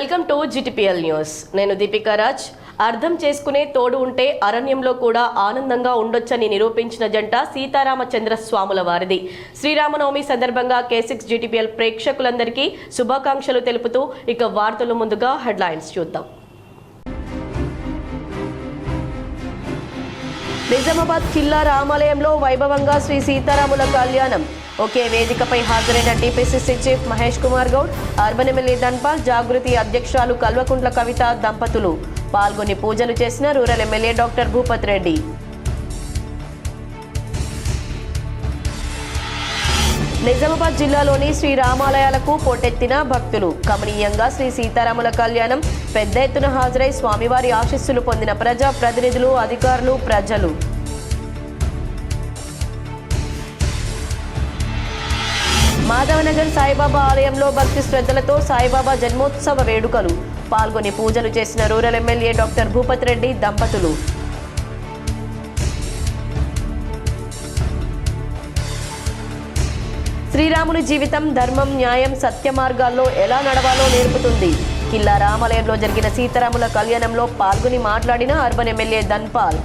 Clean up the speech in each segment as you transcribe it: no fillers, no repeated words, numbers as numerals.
Welcome to GTPL news. నేను దీపికా రాజ్. అర్థం చేసుకునే తోడు ఉంటే అరణ్యంలో కూడా ఆనందంగా ఉండొచ్చని నిరూపించిన జంట సీతారామచంద్ర స్వాముల వారిది. శ్రీరామనవమి సందర్భంగా K6 జిటిపిఎల్ ప్రేక్షకులందరికీ శుభాకాంక్షలు తెలుపుతూ ఇక వార్తలు ముందుగా హెడ్లైన్స్ చూద్దాం. నిజామాబాద్ కిల్లా రామాలయంలో వైభవంగా శ్రీ సీతారాముల కళ్యాణం. ఒకే వేదికపై హాజరైన TPCC chief Mahesh Kumar Goud, urban MLA Dhanpal, Jagruthi అధ్యక్షురాలు కల్వకుంట్ల కవిత దంపతులు పాల్గొని పూజలు చేసిన rural MLA doctor Bhupath Reddy. Nizamabad జిల్లాలోని శ్రీ రామాలయాలకు పోటెత్తిన భక్తులు. కమనీయంగా శ్రీ సీతారాముల కళ్యాణం పెద్ద ఎత్తున హాజరై స్వామివారి ఆశీస్సులు పొందిన ప్రజా ప్రతినిధులు, అధికారులు, ప్రజలు. మాధవనగర్ సాయిబాబా ఆలయంలో భక్తి శ్రద్ధలతో సాయిబాబా జన్మోత్సవ వేడుకలు. పాల్గొని పూజలు చేసిన rural MLA doctor Bhupath Reddy దంపతులు. శ్రీరాముని జీవితం ధర్మం, న్యాయం, సత్య మార్గాల్లో ఎలా నడవాలో నేర్పుతుంది. కిల్లా రామాలయంలో జరిగిన సీతారాముల కళ్యాణంలో పాల్గొని మాట్లాడిన అర్బన్ ఎమ్మెల్యే ధన్పాల్.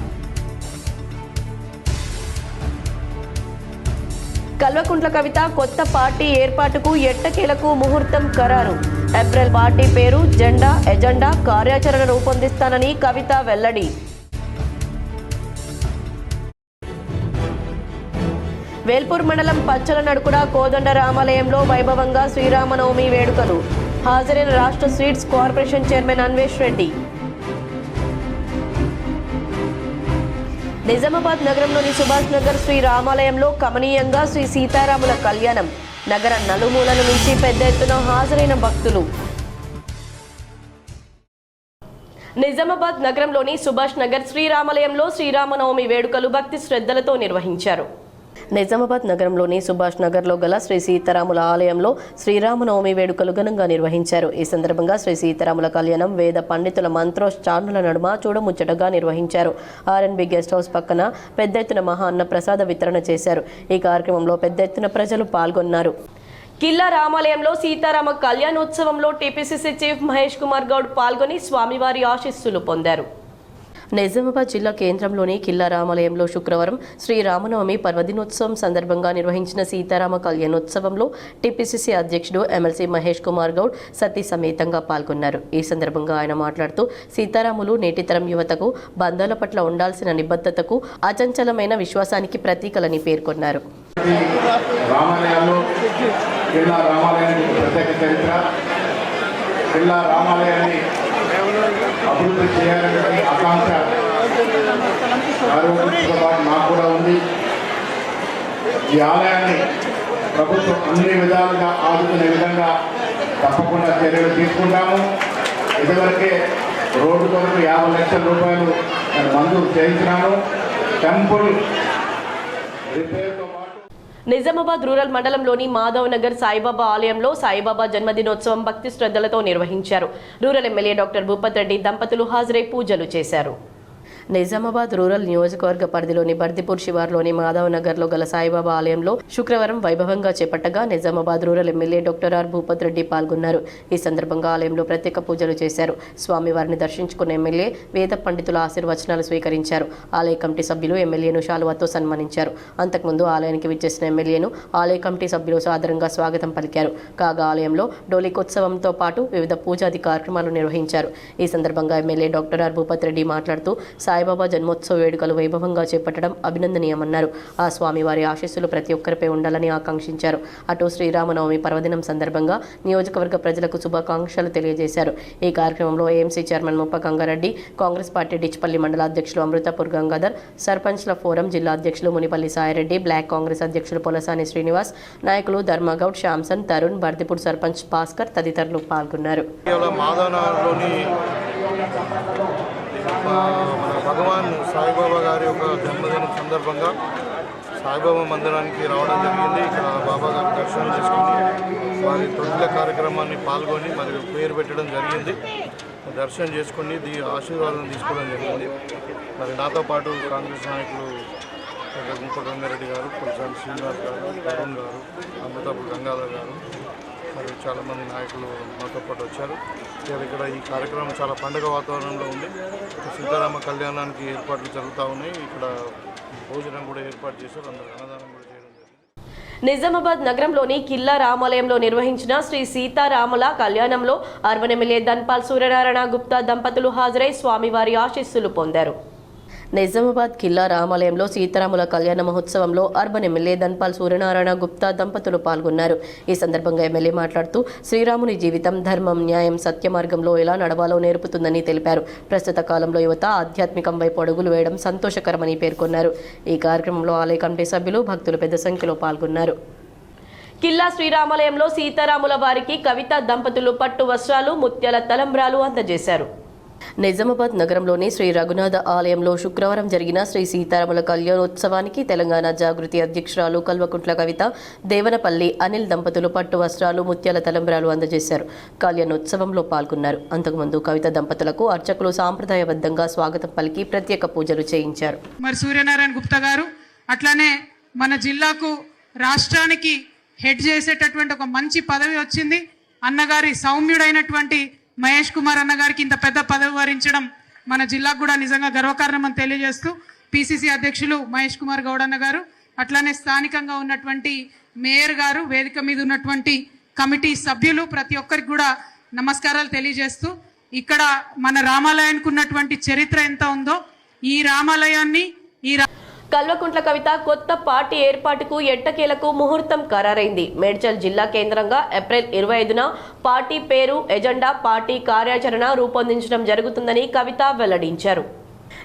కల్వకుంట్ల కవిత కొత్త పార్టీ ఏర్పాటుకు ఎట్టకేలకు ముహూర్తం ఖరారు. ఏప్రిల్ పార్టీ పేరు, జెండా, ఎజెండా, కార్యాచరణ రూపొందిస్తానని కవిత వెల్లడి. వేల్పూర్ మండలం పచ్చల నడుకుడ కోదండ రామాలయంలో వైభవంగా శ్రీరామనవమి వేడుకలు. హాజరైన రాష్ట్ర sweets corporation chairman Anvesh Reddy. Nizamabad నగరంలోని సుభాష్ నగర్ శ్రీ రామాలయంలో కమనీయంగా శ్రీ సీతారాముల కళ్యాణం. నగర నలుమూలల నుంచి పెద్ద ఎత్తున హాజరైన భక్తులు. నిజామాబాద్ నగరంలోని సుభాష్ నగర్ శ్రీరామాలయంలో శ్రీరామనవమి వేడుకలు భక్తి శ్రద్ధలతో నిర్వహించారు. నిజామాబాద్ నగరంలోని సుభాష్ నగర్లో గల శ్రీ సీతారాముల ఆలయంలో శ్రీరామనవమి వేడుకలు ఘనంగా నిర్వహించారు. ఈ సందర్భంగా శ్రీ సీతారాముల కళ్యాణం వేద పండితుల మంత్రోచ్చారణల నడుమ చూడముచ్చటగా నిర్వహించారు. ఆర్ఎన్బి గెస్ట్ హౌస్ పక్కన పెద్ద ఎత్తున మహా అన్న ప్రసాద వితరణ చేశారు. ఈ కార్యక్రమంలో పెద్ద ఎత్తున ప్రజలు పాల్గొన్నారు. కిల్లా రామాలయంలో సీతారామ కళ్యాణోత్సవంలో టీపీసీసీ చీఫ్ మహేష్ కుమార్ గౌడ్ పాల్గొని స్వామివారి ఆశీస్సులు పొందారు. నిజామాబాద్ జిల్లా కేంద్రంలోని కిల్లా రామాలయంలో శుక్రవారం శ్రీరామనవమి పర్వదినోత్సవం సందర్భంగా నిర్వహించిన సీతారామ కళ్యాణోత్సవంలో టీపీసీసీ అధ్యక్షుడు ఎమ్మెల్సీ మహేష్ కుమార్ గౌడ్ సతీ సమేతంగా పాల్గొన్నారు. ఈ సందర్భంగా ఆయన మాట్లాడుతూ సీతారాములు నేటితరం యువతకు బంధాల పట్ల ఉండాల్సిన నిబద్ధతకు, అచంచలమైన విశ్వాసానికి ప్రతీకలని పేర్కొన్నారు. అభివృద్ధి చేయాలనే ఆకాంక్ష నాకు కూడా ఉంది. ఈ ఆలయాన్ని ప్రభుత్వం అన్ని విధాలుగా ఆదుకునే విధంగా తప్పకుండా చర్యలు తీసుకుంటాము. ఇదివరకే రోడ్డు కొరకు 50 లక్షల రూపాయలు మంజూరు చేయించినాము. టెంపుల్ రిపేర్తో నిజామాబాద్ రూరల్ మండలంలోని మాధవనగర్ సాయిబాబా ఆలయంలో సాయిబాబా జన్మదినోత్సవం భక్తి శ్రద్ధలతో నిర్వహించారు. Rural MLA doctor Bhupath Reddy దంపతులు హాజరై పూజలు చేశారు. నిజామాబాద్ రూరల్ నియోజకవర్గ పరిధిలోని బర్దిపూర్ శివార్లోని మాధవనగర్లో గల సాయిబాబా ఆలయంలో శుక్రవారం వైభవంగా చేపట్టగా Nizamabad rural MLA doctor R Bhupath Reddy పాల్గొన్నారు. ఈ సందర్భంగా ఆలయంలో ప్రత్యేక పూజలు చేశారు. స్వామివారిని దర్శించుకున్న ఎమ్మెల్యే వేద పండితుల ఆశీర్వచనాలు స్వీకరించారు. ఆలయ కమిటీ సభ్యులు ఎమ్మెల్యేను శాలువాతో సన్మానించారు. అంతకుముందు ఆలయానికి విచ్చేసిన ఎమ్మెల్యేను ఆలయ కమిటీ సభ్యులు సాదరంగా స్వాగతం పలికారు. కాగా ఆలయంలో డోలికోత్సవంతో పాటు వివిధ పూజాది కార్యక్రమాలు నిర్వహించారు. ఈ సందర్భంగా MLA doctor R Bhupath Reddy మాట్లాడుతూ సాయిబాబా జన్మోత్సవ వేడుకలు వైభవంగా చేపట్టడం అభినందనీయమన్నారు. ఆ స్వామివారి ఆశీస్సులు ప్రతి ఒక్కరిపై ఉండాలని ఆకాంక్షించారు. అటు శ్రీరామనవమి పర్వదినం సందర్భంగా నియోజకవర్గ ప్రజలకు శుభాకాంక్షలు తెలియజేశారు. ఈ కార్యక్రమంలో ఏఎంసీ చైర్మన్ ముప్ప గంగారెడ్డి, కాంగ్రెస్ పార్టీ డిచ్పల్లి మండల అధ్యక్షులు అమృతపూర్ గంగాధర్, సర్పంచ్ల ఫోరం జిల్లా అధ్యక్షులు మునిపల్లి సాయిరెడ్డి, బ్లాక్ కాంగ్రెస్ అధ్యక్షులు పొలసాని శ్రీనివాస్, నాయకులు ధర్మగౌడ్, శ్యామ్సన్, తరుణ్, బర్దిపూర్ సర్పంచ్ భాస్కర్ తదితరులు పాల్గొన్నారు. మన భగవాన్ సాయిబాబా గారి యొక్క జన్మదినం సందర్భంగా సాయిబాబా మందిరానికి రావడం జరిగింది. ఇక్కడ బాబా గారి దర్శనం చేసుకుని వారి తొలిల కార్యక్రమాన్ని పాల్గొని మరి పేరు పెట్టడం జరిగింది. దర్శనం చేసుకుని ఆశీర్వాదం తీసుకోవడం జరిగింది. మరి నాతో పాటు కాంగ్రెస్ నాయకులు ముప్ప గంగారెడ్డి గారు, పొలసాని శ్రీనివాస్ గారు, తరుణ్ గారు, అమృతపూర్ గంగాధర్ గారు, మరి చాలామంది నాయకులు మాతో పాటు వచ్చారు. ఇక్కడ ఈ కార్యక్రమం చాలా పండుగ వాతావరణంలో ఉంది. సీతారామ కళ్యాణానికి ఏర్పాట్లు జరుగుతూ ఉన్నాయి. ఇక్కడ భోజనం కూడా ఏర్పాటు చేశారు, అందరూ అన్నదానం కూడా చేయడం జరిగింది. నిజామాబాద్ నగరంలోని కిల్లా రామాలయంలో నిర్వహించిన శ్రీ సీతారాముల కళ్యాణంలో అర్బన్ ఎమ్మెల్యే ధన్పాల్ సూర్యనారాయణ గుప్తా దంపతులు హాజరై స్వామివారి ఆశీస్సులు పొందారు. నిజామాబాద్ కిల్లా రామాలయంలో సీతారాముల కళ్యాణ మహోత్సవంలో అర్బన్ ఎమ్మెల్యే ధన్పాల్ సూర్యనారాయణ గుప్తా దంపతులు పాల్గొన్నారు. ఈ సందర్భంగా ఎమ్మెల్యే మాట్లాడుతూ శ్రీరాముని జీవితం ధర్మం, న్యాయం, సత్య మార్గంలో ఎలా నడవాలో నేర్పుతుందని తెలిపారు. ప్రస్తుత కాలంలో యువత ఆధ్యాత్మికం వైపు అడుగులు వేయడం సంతోషకరమని పేర్కొన్నారు. ఈ కార్యక్రమంలో ఆలయ కమిటీ సభ్యులు, భక్తులు పెద్ద సంఖ్యలో పాల్గొన్నారు. కిల్లా శ్రీరామాలయంలో సీతారాముల వారికి కవిత దంపతులు పట్టు వస్త్రాలు, ముత్యాల తలంబ్రాలు అందజేశారు. నిజామాబాద్ నగరంలోని శ్రీ రఘునాథ ఆలయంలో శుక్రవారం జరిగిన శ్రీ సీతారాముల కళ్యాణోత్సవానికి తెలంగాణ జాగృతి అధ్యక్షురాలు కల్వకుంట్ల కవిత, దేవనపల్లి అనిల్ దంపతులు పట్టు వస్త్రాలు, ముత్యాల తలంబ్రాలు అందజేశారు. కళ్యాణోత్సవంలో పాల్గొన్నారు. అంతకుముందు కవిత దంపతులకు అర్చకులు సాంప్రదాయబద్ధంగా స్వాగతం పలికి ప్రత్యేక పూజలు చేయించారు. మరి సూర్యనారాయణ గుప్తా గారు అట్లానే మన జిల్లాకు, రాష్ట్రానికి హెడ్ చేసేటటువంటి ఒక మంచి పదవి వచ్చింది. అన్నగారి సౌమ్యుడైనటువంటి మహేష్ కుమార్ అన్నగారికి ఇంత పెద్ద పదవి వరించడం మన జిల్లాకు కూడా నిజంగా గర్వకారణం అని తెలియజేస్తూ పిసిసి అధ్యక్షులు మహేష్ కుమార్ గౌడ్ అన్న గారు, అట్లానే స్థానికంగా ఉన్నటువంటి మేయర్ గారు, వేదిక మీద ఉన్నటువంటి కమిటీ సభ్యులు, ప్రతి ఒక్కరికి కూడా నమస్కారాలు తెలియజేస్తూ, ఇక్కడ మన రామాలయానికి ఉన్నటువంటి చరిత్ర ఎంత ఉందో, ఈ రామాలయాన్ని కల్వకుంట్ల కవిత కొత్త పార్టీ ఏర్పాటుకు ఎట్టకేలకు ముహూర్తం ఖరారైంది. మేడ్చల్ జిల్లా కేంద్రంగా ఏప్రిల్ 25న పార్టీ పేరు, ఎజెండా, పార్టీ కార్యాచరణ రూపొందించడం జరుగుతుందని కవిత వెల్లడించారు.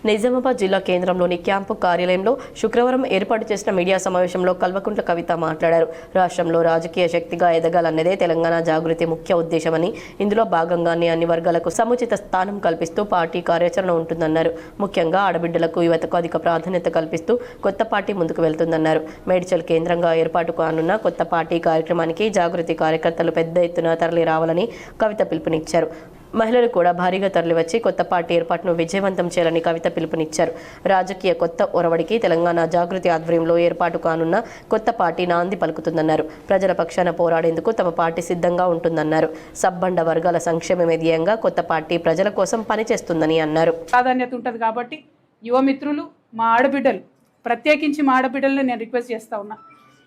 నిజామాబాద్ జిల్లా కేంద్రంలోని క్యాంపు కార్యాలయంలో శుక్రవారం ఏర్పాటు చేసిన మీడియా సమావేశంలో కల్వకుంట్ల కవిత మాట్లాడారు. రాష్ట్రంలో రాజకీయ శక్తిగా ఎదగాలన్నదే తెలంగాణ జాగృతి ముఖ్య ఉద్దేశమని, ఇందులో భాగంగానే అన్ని వర్గాలకు సముచిత స్థానం కల్పిస్తూ పార్టీ కార్యాచరణ ఉంటుందన్నారు. ముఖ్యంగా ఆడబిడ్డలకు, యువతకు అధిక ప్రాధాన్యత కల్పిస్తూ కొత్త పార్టీ ముందుకు వెళ్తుందన్నారు. మేడ్చల్ కేంద్రంగా ఏర్పాటు కానున్న కొత్త పార్టీ కార్యక్రమానికి జాగృతి కార్యకర్తలు పెద్ద ఎత్తున తరలి రావాలని కవిత పిలుపునిచ్చారు. మహిళలు కూడా భారీగా తరలివచ్చి కొత్త పార్టీ ఏర్పాటును విజయవంతం చేయాలని కవిత పిలుపునిచ్చారు. రాజకీయ కొత్త ఒరవడికి తెలంగాణ జాగృతి ఆధ్వర్యంలో ఏర్పాటు కానున్న కొత్త పార్టీ నాంది పలుకుతుందన్నారు. ప్రజల పక్షాన పోరాడేందుకు తమ పార్టీ సిద్ధంగా ఉంటుందన్నారు. సబ్బండ వర్గాల సంక్షేమమే ధ్యేయంగా కొత్త పార్టీ ప్రజల కోసం పనిచేస్తుందని అన్నారు. ప్రాధాన్యత ఉంటుంది కాబట్టి యువమిత్రులు, మా ఆడబిడ్డలు, ప్రత్యేకించి మా ఆడబిడ్డలను నేను రిక్వెస్ట్ చేస్తా ఉన్నా.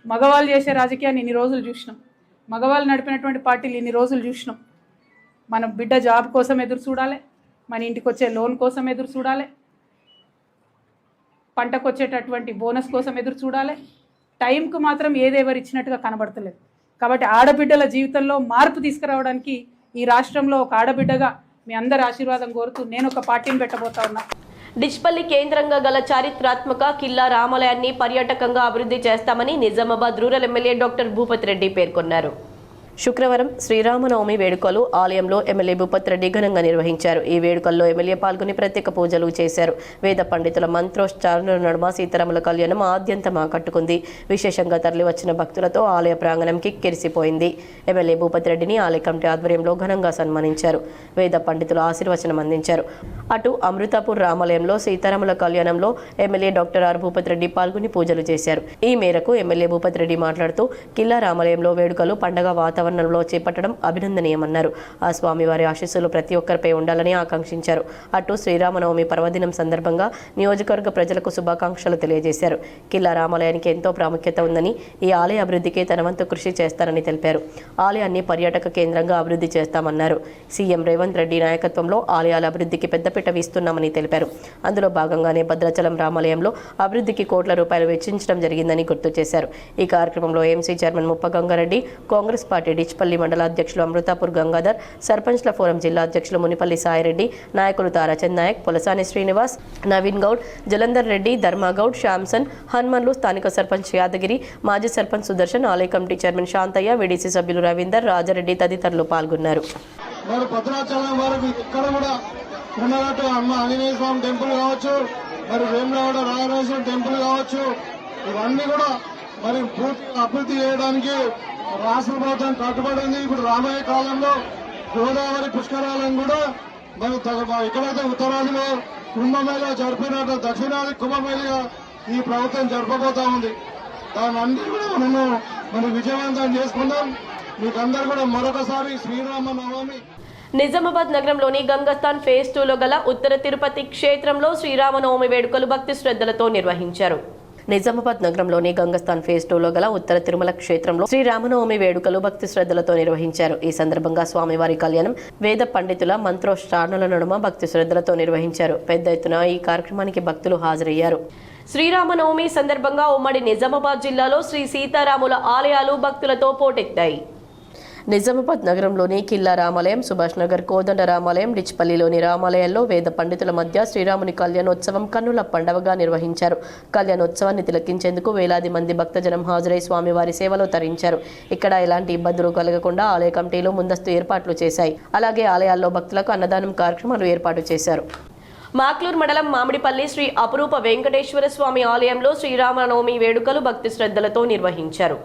మగవాళ్ళు చేసే రాజకీయాన్ని ఇన్ని రోజులు చూసినాం, మగవాళ్ళు నడిపినటువంటి పార్టీలు ఇన్ని రోజులు చూసినాం. మన బిడ్డ జాబ్ కోసం ఎదురు చూడాలి, మన ఇంటికి వచ్చే లోన్ కోసం ఎదురు చూడాలి, పంటకు వచ్చేటటువంటి బోనస్ కోసం ఎదురు చూడాలి. టైంకు మాత్రం ఏదేవరు ఇచ్చినట్టుగా కనబడతలేదు. కాబట్టి ఆడబిడ్డల జీవితంలో మార్పు తీసుకురావడానికి ఈ రాష్ట్రంలో ఒక ఆడబిడ్డగా మీ అందరి ఆశీర్వాదం కోరుతూ నేను ఒక పార్టీని పెట్టబోతా ఉన్నా. డిచ్పల్లి కేంద్రంగా గల చారిత్రాత్మక కిల్లా రామాలయాన్ని పర్యాటకంగా అభివృద్ధి చేస్తామని Nizamabad rural MLA doctor Bhupath Reddy పేర్కొన్నారు. శుక్రవారం శ్రీరామనవమి వేడుకలు ఆలయంలో ఎమ్మెల్యే భూపత్ రెడ్డి ఘనంగా నిర్వహించారు. ఈ వేడుకల్లో ఎమ్మెల్యే పాల్గొని ప్రత్యేక పూజలు చేశారు. వేద పండితుల మంత్రోచ్చారణ నడుమ సీతారాముల కళ్యాణం ఆద్యంతం ఆకట్టుకుంది. విశేషంగా తరలివచ్చిన భక్తులతో ఆలయ ప్రాంగణం కిక్కిరిసిపోయింది. ఎమ్మెల్యే భూపత్ రెడ్డిని ఆలయ కమిటీ ఆధ్వర్యంలో ఘనంగా సన్మానించారు. వేద పండితులు ఆశీర్వచనం అందించారు. అటు అమృతాపూర్ రామాలయంలో సీతారాముల కళ్యాణంలో MLA doctor R Bhupath Reddy పాల్గొని పూజలు చేశారు. ఈ మేరకు ఎమ్మెల్యే భూపత్ రెడ్డి మాట్లాడుతూ కిల్లా రామాలయంలో వేడుకలు పండగ వాతావరణంలో చేపట్టడం అభినందనీయమన్నారు. ఆ స్వామివారి ఆశీస్సులు ప్రతి ఒక్కరిపై ఉండాలని ఆకాంక్షించారు. అటు శ్రీరామనవమి పర్వదినం సందర్భంగా నియోజకవర్గ ప్రజలకు శుభాకాంక్షలు తెలియజేశారు. కిల్లా రామాలయానికి ఎంతో ప్రాముఖ్యత ఉందని, ఈ ఆలయ అభివృద్ధికి తన వంతు కృషి చేస్తారని తెలిపారు. ఆలయాన్ని పర్యాటక కేంద్రంగా అభివృద్ధి చేస్తామన్నారు. సీఎం రేవంత్ రెడ్డి నాయకత్వంలో ఆలయాల అభివృద్ధికి పెద్దపీట వీస్తున్నామని తెలిపారు. అందులో భాగంగానే భద్రాచలం రామాలయంలో అభివృద్ధికి కోట్ల రూపాయలు వెచ్చించడం జరిగిందని గుర్తు చేశారు. ఈ కార్యక్రమంలో ఎంసీ చైర్మన్ ముప్ప గంగారెడ్డి, కాంగ్రెస్ పార్టీ డిచ్పల్లి మండల అధ్యక్షులు అమృతాపూర్ గంగాధర్, సర్పంచ్ల ఫోరం జిల్లా అధ్యక్షులు మునిపల్లి సాయిరెడ్డి, నాయకులు తారాచంద్ నాయక్, పొలసాని శ్రీనివాస్, నవీన్ గౌడ్, జలంధర్ రెడ్డి, ధర్మాగౌడ్, శ్యామ్సన్, హనుమన్లు, స్థానిక సర్పంచ్ యాదగిరి, మాజీ సర్పంచ్ సుదర్శన్, ఆలయ కమిటీ చైర్మన్ శాంతయ్య, వీడీసీ సభ్యులు రవీందర్, రాజారెడ్డి తదితరులు పాల్గొన్నారు. భద్రాచలం వరకు ఇక్కడ కూడా ఉన్నట్టు అమ్మ ఆంజనేయ స్వామి టెంపుల్ కావచ్చు, మరి వేములవాడ రాజరాజేశ్వరం టెంపుల్ కావచ్చు, ఇవన్నీ కూడా మరి పూర్తిగా అభివృద్ధి చేయడానికి రాష్ట్ర ప్రభుత్వం కట్టుబడింది. ఇప్పుడు రాబోయే కాలంలో గోదావరి పుష్కరాలను కూడా మరి ఎక్కడైతే ఉత్తరాదిలో కుంభమేళా జరిపినట్టు దక్షిణాది కుంభమేళగా ఈ ప్రభుత్వం జరపబోతా ఉంది. దాన్ని అన్ని కూడా మనం విజయవంతం చేసుకుందాం. మీకందరూ కూడా మరొకసారి శ్రీరామ నవమి నిజామాబాద్ నగరంలోని గంగస్థాన్ ఫేజ్ 2లో గల ఉత్తర తిరుపతి క్షేత్రంలో శ్రీరామనవమి వేడుకలు భక్తి శ్రద్ధలతో నిర్వహించారు. నిజామాబాద్ నగరంలోని గంగస్థాన్ ఫేజ్ 2లో గల ఉత్తర తిరుమల క్షేత్రంలో శ్రీరామనవమి వేడుకలు భక్తి శ్రద్ధలతో నిర్వహించారు. ఈ సందర్భంగా స్వామివారి కళ్యాణం వేద పండితుల మంత్రోచ్చారణల నడుమ భక్తి శ్రద్ధలతో నిర్వహించారు. పెద్ద ఎత్తున ఈ కార్యక్రమానికి భక్తులు హాజరయ్యారు. శ్రీరామనవమి సందర్భంగా ఉమ్మడి నిజామాబాద్ జిల్లాలో శ్రీ సీతారాముల ఆలయాలు భక్తులతో పోటెత్తాయి. నిజామాబాద్ నగరంలోని కిల్లా రామాలయం, సుభాష్ నగర్ కోదండ రామాలయం, డిచ్పల్లిలోని రామాలయాల్లో వేద పండితుల మధ్య శ్రీరాముని కళ్యాణోత్సవం కన్నుల పండవగా నిర్వహించారు. కళ్యాణోత్సవాన్ని తిలకించేందుకు వేలాది మంది భక్తజనం హాజరై స్వామివారి సేవలో తరించారు. ఇక్కడ ఎలాంటి ఇబ్బందులు కలగకుండా ఆలయ కమిటీలు ముందస్తు ఏర్పాట్లు చేశాయి. అలాగే ఆలయాల్లో భక్తులకు అన్నదానం కార్యక్రమాలు ఏర్పాటు చేశారు. మాక్లూర్ మండలం మామిడిపల్లి శ్రీ అపురూప వెంకటేశ్వర స్వామి ఆలయంలో శ్రీరామనవమి వేడుకలు భక్తి శ్రద్ధలతో నిర్వహించారు.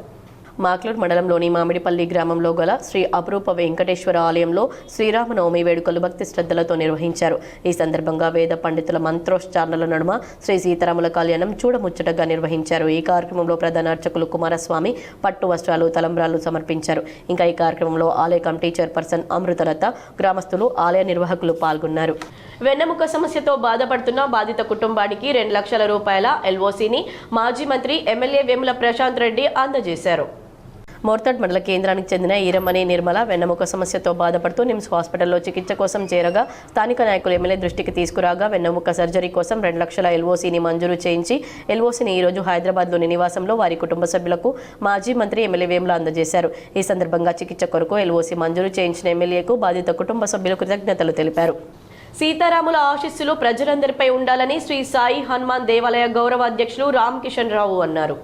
మాక్లూర్ మండలంలోని మామిడిపల్లి గ్రామంలో గల శ్రీ అపురూప వెంకటేశ్వర ఆలయంలో శ్రీరామనవమి వేడుకలు భక్తి శ్రద్ధలతో నిర్వహించారు. ఈ సందర్భంగా వేద పండితుల మంత్రోచ్చారణల నడుమ శ్రీ సీతారాముల కళ్యాణం చూడముచ్చటగా నిర్వహించారు. ఈ కార్యక్రమంలో ప్రధాన అర్చకులు కుమారస్వామి పట్టు వస్త్రాలు, తలంబ్రాలు సమర్పించారు. ఇంకా ఈ కార్యక్రమంలో ఆలయ కమిటీ చైర్పర్సన్ అమృతలత, గ్రామస్తులు, ఆలయ నిర్వాహకులు పాల్గొన్నారు. వెన్నెముక సమస్యతో బాధపడుతున్న బాధిత కుటుంబానికి 2 లక్షల రూపాయల ఎల్ఓసిని మాజీ మంత్రి ఎమ్మెల్యే వేముల ప్రశాంత్ రెడ్డి అందజేశారు. మోర్తాడ్ మండల కేంద్రానికి చెందిన ఈరమణి నిర్మల వెన్నెముక సమస్యతో బాధపడుతూ నిమ్స్ హాస్పిటల్లో చికిత్స కోసం చేరగా స్థానిక నాయకులు ఎమ్మెల్యే దృష్టికి తీసుకురాగా వెన్నెముక సర్జరీ కోసం 2 లక్షల ఎల్ఓసిని మంజూరు చేయించి ఎల్ఓసిని ఈరోజు హైదరాబాద్లోని నివాసంలో వారి కుటుంబ సభ్యులకు మాజీ మంత్రి ఎమ్మెల్యే వేముల అందజేశారు. ఈ సందర్భంగా చికిత్స కొరకు ఎల్ఓసి మంజూరు చేయించిన ఎమ్మెల్యేకు బాధిత కుటుంబ సభ్యులు కృతజ్ఞతలు తెలిపారు. సీతారాముల ఆశీస్సులు ప్రజలందరిపై ఉండాలని శ్రీ సాయి హనుమాన్ దేవాలయ గౌరవ అధ్యక్షులు రామ్ కిషన్ రావు అన్నారు.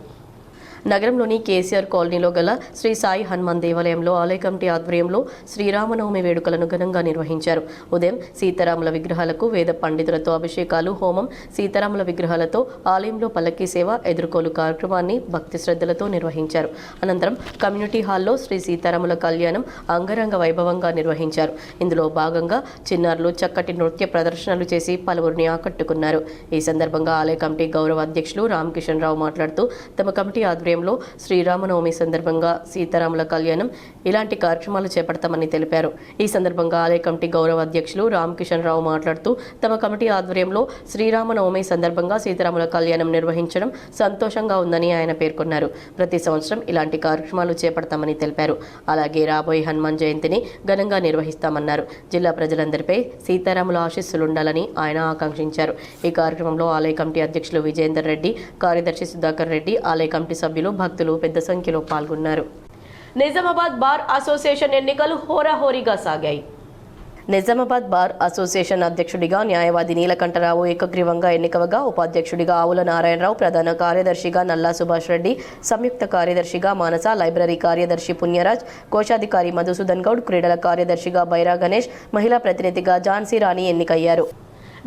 నగరంలోని కేసీఆర్ కాలనీలో గల శ్రీ సాయి హనుమాన్ దేవాలయంలో ఆలయ కమిటీ ఆధ్వర్యంలో శ్రీరామనవమి వేడుకలను ఘనంగా నిర్వహించారు. ఉదయం సీతారాముల విగ్రహాలకు వేద పండితులతో అభిషేకాలు, హోమం, సీతారాముల విగ్రహాలతో ఆలయంలో పల్లకీ సేవ, ఎదుర్కోలు కార్యక్రమాన్ని భక్తి శ్రద్ధలతో నిర్వహించారు. అనంతరం కమ్యూనిటీ హాల్లో శ్రీ సీతారాముల కళ్యాణం అంగరంగ వైభవంగా నిర్వహించారు. ఇందులో భాగంగా చిన్నారులు చక్కటి నృత్య ప్రదర్శనలు చేసి పలువురిని ఆకట్టుకున్నారు. ఈ సందర్భంగా ఆలయ కమిటీ గౌరవ అధ్యక్షులు రామ్ కిషన్ రావు మాట్లాడుతూ తమ కమిటీ ఆధ్వర్యంలో శ్రీరామనవమి సందర్భంగా సీతారాముల కళ్యాణం ఇలాంటి కార్యక్రమాలు చేపడతామని తెలిపారు. ఈ సందర్భంగా ఆలయ కమిటీ గౌరవ అధ్యక్షులు రామ్ కిషన్ రావు మాట్లాడుతూ తమ కమిటీ ఆధ్వర్యంలో శ్రీరామనవమి సందర్భంగా సీతారాముల కళ్యాణం నిర్వహించడం సంతోషంగా ఉందని ఆయన పేర్కొన్నారు. ప్రతి సంవత్సరం ఇలాంటి కార్యక్రమాలు చేపడతామని తెలిపారు. అలాగే రాబోయే హనుమాన్ జయంతిని ఘనంగా నిర్వహిస్తామన్నారు. జిల్లా ప్రజలందరిపై సీతారాముల ఆశీస్సులుండాలని ఆయన ఆకాంక్షించారు. ఈ కార్యక్రమంలో ఆలయ కమిటీ అధ్యక్షులు విజయేందర్ రెడ్డి, కార్యదర్శి సుధాకర్ రెడ్డి, ఆలయ కమిటీ సభ్యులు, భక్తులు పెద్ద సంఖ్యలో పాల్గొన్నారు. నిజామాబాద్ బార్ అసోసియేషన్ ఎన్నికలు హోరాహోరీగా సాగాయి. నిజామాబాద్ బార్ అసోసియేషన్ అధ్యక్షుడిగా న్యాయవాది నీలకంఠరావు ఏకగ్రీవంగా ఎన్నికవగా, ఉపాధ్యక్షుడిగా ఆవుల నారాయణరావు, ప్రధాన కార్యదర్శిగా నల్లా సుభాష్ రెడ్డి, సంయుక్త కార్యదర్శిగా మానస, లైబ్రరీ కార్యదర్శి పుణ్యరాజ్, కోశాధికారి మధుసూదన్ గౌడ్, క్రీడల కార్యదర్శిగా బైరా గణేష్, మహిళా ప్రతినిధిగా ఝాన్సీ రాణి ఎన్నికయ్యారు.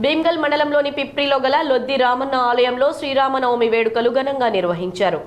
భీమ్గల్ మండలంలోని పిప్రిలో గల లొద్ది రామన్న ఆలయంలో శ్రీరామనవమి వేడుకలు ఘనంగా నిర్వహించారు.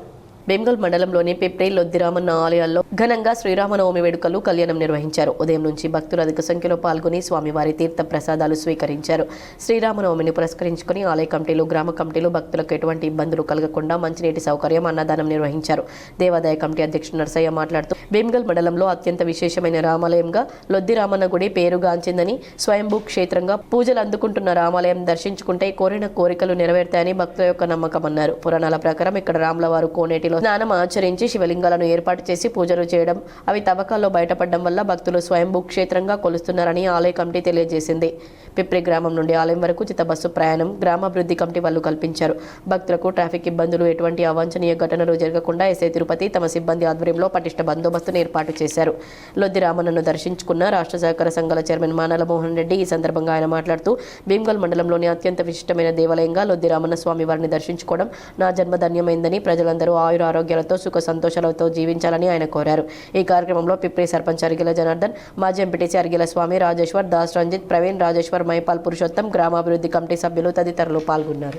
భీమ్గల్ మండలంలోని పిప్రి, లొద్ది రామన్న ఆలయాల్లో ఘనంగా శ్రీరామనవమి వేడుకలు కళ్యాణం నిర్వహించారు. ఉదయం నుంచి భక్తులు అధిక సంఖ్యలో పాల్గొని స్వామివారి తీర్థ ప్రసాదాలు స్వీకరించారు. శ్రీరామనవమిని పురస్కరించుకుని ఆలయ కమిటీలు, గ్రామ కమిటీలు భక్తులకు ఎటువంటి ఇబ్బందులు కలగకుండా మంచినీటి సౌకర్యం, అన్నదానం నిర్వహించారు. దేవాదాయ కమిటీ అధ్యక్షుడు నరసయ్య మాట్లాడుతూ భీమ్గల్ మండలంలో అత్యంత విశేషమైన రామాలయంగా లొద్ది రామన్న గుడి పేరుగాంచిందని, స్వయంభూ క్షేత్రంగా పూజలు అందుకుంటున్న రామాలయం దర్శించుకుంటే కోరిన కోరికలు నెరవేరుతాయని భక్తుల యొక్క నమ్మకమన్నారు. పురాణాల ప్రకారం ఇక్కడ రాములవారు కోనేటిలో స్నానం ఆచరించి శివలింగాలను ఏర్పాటు చేసి పూజలు చేయడం, అవి తవ్వకాల్లో బయటపడడం వల్ల భక్తులు స్వయంభూ క్షేత్రంగా కొలుస్తున్నారని ఆలయ కమిటీ తెలియజేసింది. పిప్రి గ్రామం నుండి ఆలయం వరకు ఉచిత బస్సు ప్రయాణం గ్రామాభివృద్ధి కమిటీ వాళ్ళు కల్పించారు. భక్తులకు ట్రాఫిక్ ఇబ్బందులు, ఎటువంటి అవాంఛనీయ ఘటనలు జరగకుండా ఎస్ఐ తిరుపతి తమ సిబ్బంది ఆధ్వర్యంలో పటిష్ట బందోబస్తును ఏర్పాటు చేశారు. లొద్ది రామన్నను దర్శించుకున్న రాష్ట్ర సహకార సంఘాల చైర్మన్ మానల మోహన్ రెడ్డి ఈ సందర్భంగా ఆయన మాట్లాడుతూ భీమ్గల్ మండలంలోని అత్యంత విశిష్టమైన దేవాలయంగా లొద్ది రామన్న స్వామి వారిని దర్శించుకోవడం నా జన్మధన్యమైందని, ప్రజలందరూ ఆయుర ఆరోగ్యాలతో సుఖ సంతోషాలతో జీవించాలని ఆయన కోరారు. ఈ కార్యక్రమంలో పిప్రి సర్పంచ్ అరిగిల జనార్దన్, మాజీ ఎంపీటీసీ అరిగిల స్వామి, రాజేశ్వర్, దాస్ రంజిత్, ప్రవీణ్, రాజేశ్వర్, మైపాల్ పురుషోత్తం, గ్రామాభివృద్ధి కమిటీ సభ్యులు తదితరులు పాల్గొన్నారు.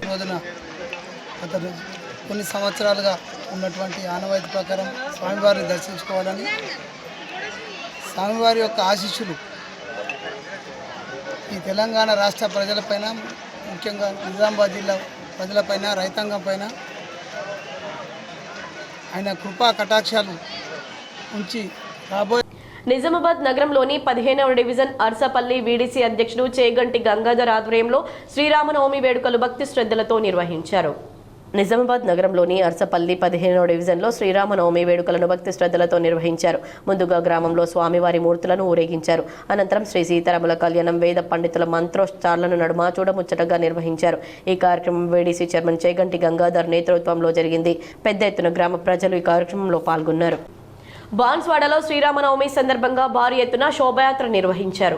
కొన్ని సంవత్సరాలుగా ఉన్నటువంటి ఆనవాయితీ ప్రకారం స్వామివారిని దర్శించుకోవాలని, స్వామివారి యొక్క ఆశీస్సులు ఈ తెలంగాణ రాష్ట్ర ప్రజలపైన, ముఖ్యంగా నిజామాబాద్ జిల్లా ప్రజలపైన, రైతాంగం పైన ఆయన కృపా కటాక్షాలు ఉంచి రాబోయే నిజామాబాద్ నగరంలోని 15వ డివిజన్ అర్సపల్లి వీడీసీ అధ్యక్షుడు చేగంటి గంగాధర్ ఆధ్వర్యంలో శ్రీరామనవమి వేడుకలు భక్తి శ్రద్ధలతో నిర్వహించారు. నిజామాబాద్ నగరంలోని అర్సపల్లి 15వ డివిజన్లో శ్రీరామనవమి వేడుకలను భక్తి శ్రద్ధలతో నిర్వహించారు. ముందుగా గ్రామంలో స్వామివారి మూర్తులను ఊరేగించారు. అనంతరం శ్రీ సీతారాముల కళ్యాణం వేద పండితుల మంత్రోచ్చారణల నడుమ చూడముచ్చటగా నిర్వహించారు. ఈ కార్యక్రమం వీడీసీ చైర్మన్ చేగంటి గంగాధర్ నేతృత్వంలో జరిగింది. పెద్ద ఎత్తున గ్రామ ప్రజలు ఈ కార్యక్రమంలో పాల్గొన్నారు. బాన్స్వాడలో శ్రీరామనవమి సందర్భంగా భారీ ఎత్తున శోభయాత్ర నిర్వహించారు.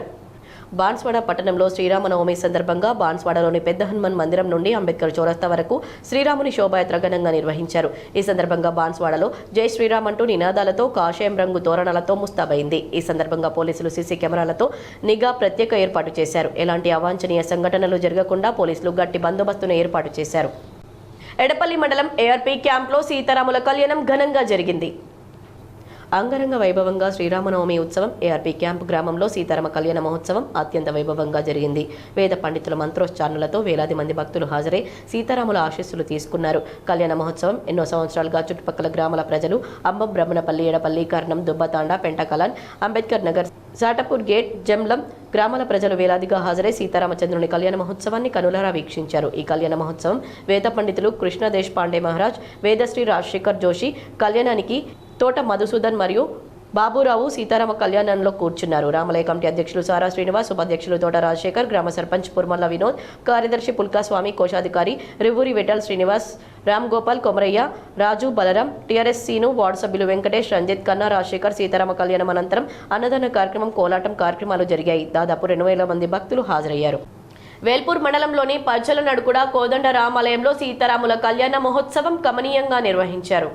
బాన్స్వాడ పట్టణంలో శ్రీరామనవమి సందర్భంగా బాన్స్వాడలోని పెద్ద హనుమాన్ మందిరం నుండి అంబేద్కర్ చౌరస్తా వరకు శ్రీరాముని శోభయాత్ర ఘనంగా నిర్వహించారు. ఈ సందర్భంగా బాన్స్వాడలో జై శ్రీరామ్ అంటూ నినాదాలతో కాషాయం రంగు తోరణాలతో ముస్తాబైంది. ఈ సందర్భంగా పోలీసులు సీసీ కెమెరాలతో నిఘా ప్రత్యేక ఏర్పాటు చేశారు. ఎలాంటి అవాంఛనీయ సంఘటనలు జరగకుండా పోలీసులు గట్టి బందోబస్తును ఏర్పాటు చేశారు. ఎడపల్లి మండలం ఏఆర్పీ క్యాంప్లో సీతారాముల కళ్యాణం ఘనంగా జరిగింది. అంగరంగ వైభవంగా శ్రీరామనవమి ఉత్సవం ఏఆర్పీ క్యాంప్ గ్రామంలో సీతారామ కళ్యాణ మహోత్సవం అత్యంత వైభవంగా జరిగింది. వేద పండితుల మంత్రోచ్చారణలతో వేలాది మంది భక్తులు హాజరై సీతారాముల ఆశీస్సులు తీసుకున్నారు. కళ్యాణ మహోత్సవం ఎన్నో సంవత్సరాలుగా చుట్టుపక్కల గ్రామాల ప్రజలు అంబం, బ్రహ్మణపల్లి, ఎడపల్లి, కర్ణం, దుబ్బతాండ, పెంటకలాన్, అంబేద్కర్ నగర్, సాటపూర్ గేట్, జమ్లం గ్రామాల ప్రజలు వేలాదిగా హాజరై సీతారామచంద్రుని కళ్యాణ మహోత్సవాన్ని కనులారా వీక్షించారు. ఈ కళ్యాణ మహోత్సవం వేద పండితులు కృష్ణ దేశ్ పాండే మహారాజ్, వేదశ్రీ రాజశేఖర్ జోషి కళ్యాణానికి తోట మధుసూదన్ మరియు బాబురావు సీతారామ కళ్యాణంలో కూర్చున్నారు. రామలయ కమిటీ అధ్యక్షులు సారా శ్రీనివాస్, ఉపాధ్యక్షులు తోట రాజశేఖర్, గ్రామ సర్పంచ్ పుర్మల్ల వినోద్, కార్యదర్శి పుల్కాస్వామి, కోశాధికారి రివ్వూరి విఠల్ శ్రీనివాస్, రామ్ గోపాల్, కొమరయ్య, రాజు, బలరాం, టీఆర్ఎస్ సీను, వార్డు సభ్యులు వెంకటేష్, రంజిత్, కన్నా, రాజశేఖర్. సీతారామ కళ్యాణం అనంతరం అన్నదాన కార్యక్రమం, కోలాటం కార్యక్రమాలు జరిగాయి. దాదాపు 2,000 మంది భక్తులు హాజరయ్యారు. వేల్పూర్ మండలంలోని పచ్చల నడుకుడ కోదండ రామాలయంలో సీతారాముల కళ్యాణ మహోత్సవం కమనీయంగా నిర్వహించారు.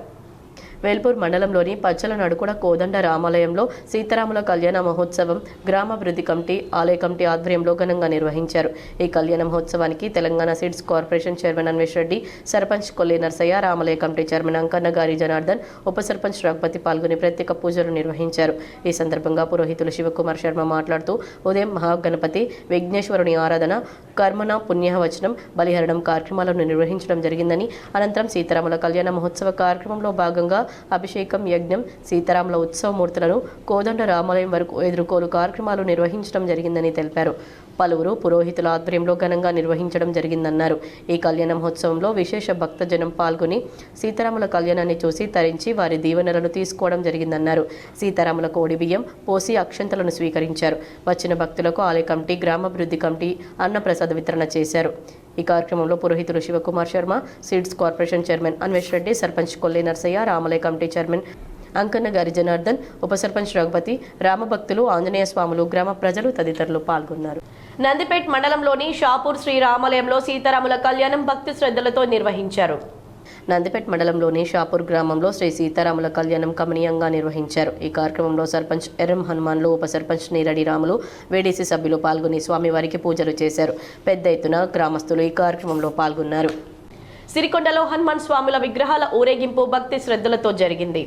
వేల్పూర్ మండలంలోని పచ్చల నడుకుడ కోదండ రామాలయంలో సీతారాముల కళ్యాణ మహోత్సవం గ్రామాభివృద్ధి కమిటీ, ఆలయ కమిటీ ఆధ్వర్యంలో ఘనంగా నిర్వహించారు. ఈ కళ్యాణ మహోత్సవానికి Telangana seeds corporation chairman Anvesh Reddy, sarpanch Kolli Narsaiah, రామాలయ కమిటీ చైర్మన్ అంకన్న గారి జనార్దన్, ఉప సర్పంచ్ రఘుపతి పాల్గొని ప్రత్యేక పూజలు నిర్వహించారు. ఈ సందర్భంగా పురోహితులు శివకుమార్ శర్మ మాట్లాడుతూ ఉదయం మహాగణపతి విఘ్నేశ్వరుని ఆరాధన, కర్మణ, పుణ్యవచనం, బలిహరణం కార్యక్రమాలను నిర్వహించడం జరిగిందని, అనంతరం సీతారాముల కళ్యాణ మహోత్సవ కార్యక్రమంలో భాగంగా అభిషేకం, యజ్ఞం, సీతారాముల ఉత్సవమూర్తులను కోదండ రామాలయం వరకు ఎదుర్కోలు కార్యక్రమాలు నిర్వహించడం జరిగిందని తెలిపారు. పలువురు పురోహితుల ఆధ్వర్యంలో ఘనంగా నిర్వహించడం జరిగిందన్నారు. ఈ కళ్యాణ మహోత్సవంలో విశేష భక్తజనం పాల్గొని సీతారాముల కళ్యాణాన్ని చూసి తరించి వారి దీవెనలను తీసుకోవడం జరిగిందన్నారు. సీతారాముల కోడి బియ్యం పోసి అక్షంతలను స్వీకరించారు. వచ్చిన భక్తులకు ఆలయ కమిటీ, గ్రామాభివృద్ధి కమిటీ అన్నప్రసాద వితరణ చేశారు. ఈ కార్యక్రమంలో పురోహితులు Shivakumar Sharma, seeds corporation chairman Anvesh Reddy, sarpanch Kolli Narsaiah, రామాలయ కమిటీ చైర్మన్ అంకన్న గారి జనార్దన్, ఉప సర్పంచ్ రఘుపతి, రామభక్తులు, ఆంజనేయ స్వాములు, గ్రామ ప్రజలు తదితరులు పాల్గొన్నారు. నందిపేట్ మండలంలోని షాపూర్ శ్రీరామాలయంలో సీతారాముల కళ్యాణం భక్తి శ్రద్ధలతో నిర్వహించారు. నందిపేట్ మండలంలోని షాపూర్ గ్రామంలో శ్రీ సీతారాముల కళ్యాణం కమనీయంగా నిర్వహించారు. ఈ కార్యక్రమంలో సర్పంచ్ ఎర్రం హనుమాన్లు, ఉప సర్పంచ్ నీరడి రాములు, వేడీసీ సభ్యులు పాల్గొని స్వామివారికి పూజలు చేశారు. పెద్ద ఎత్తున గ్రామస్తులు ఈ కార్యక్రమంలో పాల్గొన్నారు. సిరికొండలో హనుమాన్ స్వాముల విగ్రహాల ఊరేగింపు భక్తి శ్రద్ధలతో జరిగింది.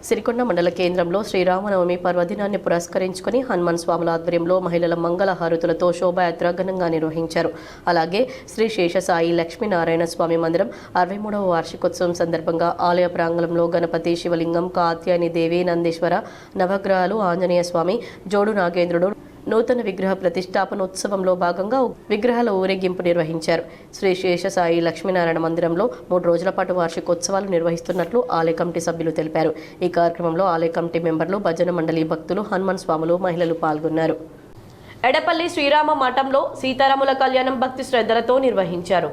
సిరికొండ మండల కేంద్రంలో శ్రీరామనవమి పర్వదినాన్ని పురస్కరించుకుని హనుమాన్ స్వాముల ఆధ్వర్యంలో మహిళల మంగళ హారతులతో శోభాయాత్ర ఘనంగా నిర్వహించారు. అలాగే శ్రీ శేషసాయి లక్ష్మీనారాయణ స్వామి మందిరం 63వ వార్షికోత్సవం సందర్భంగా ఆలయ ప్రాంగణంలో గణపతి, శివలింగం, కాత్యాయని దేవి, నందీశ్వర, నవగ్రహాలు, ఆంజనేయ స్వామి, జోడు నాగేంద్రుడు నూతన విగ్రహ ప్రతిష్టాపనోత్సవంలో భాగంగా విగ్రహాల ఊరేగింపు నిర్వహించారు. శ్రీ శేషసాయి లక్ష్మీనారాయణ మందిరంలో 3 రోజుల పాటు వార్షికోత్సవాలు నిర్వహిస్తున్నట్లు ఆలయ కమిటీ సభ్యులు తెలిపారు. ఈ కార్యక్రమంలో ఆలయ కమిటీ మెంబర్లు, భజన మండలి భక్తులు, హనుమాన్ స్వాములు, మహిళలు పాల్గొన్నారు. ఎడపల్లి శ్రీరామ మఠంలో సీతారాముల కళ్యాణం భక్తి శ్రద్ధలతో నిర్వహించారు.